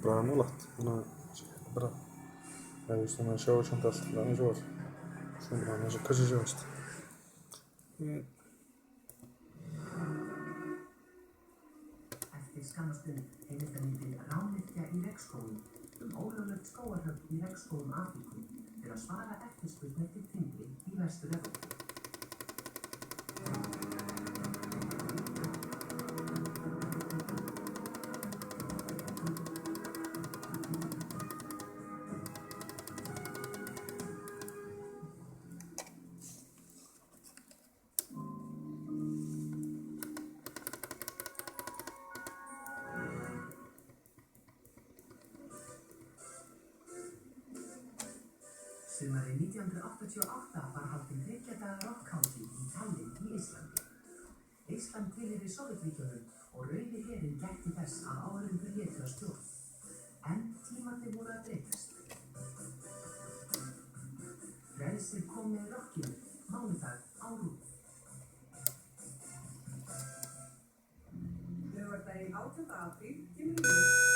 bara nálægt, þannig að það sé bara þú veist, þannig að sjáu samt allt eins og var svona bara eins og hversu sjáist. Eftir skamma stund heimildarmyndin Rányrkja í regnskógum ólöglegt skógarhögg í regnskógum Afríku til að svara eftirspurn eftir timbri í Vestur-Evrópu. Sumarið 1988 var haldin 3 daga rokkhátíð í Tallinn í Íslandi. Ísland tilheyrir Sovétríkjunum og Rauði herinn gætti þess að áhorfendur létu að stjórn. En tímarnir voru að breytast. Frelsið kom með rokkinu, mánudag á RÚV. Laugardaginn 18. apríl kemur í ljós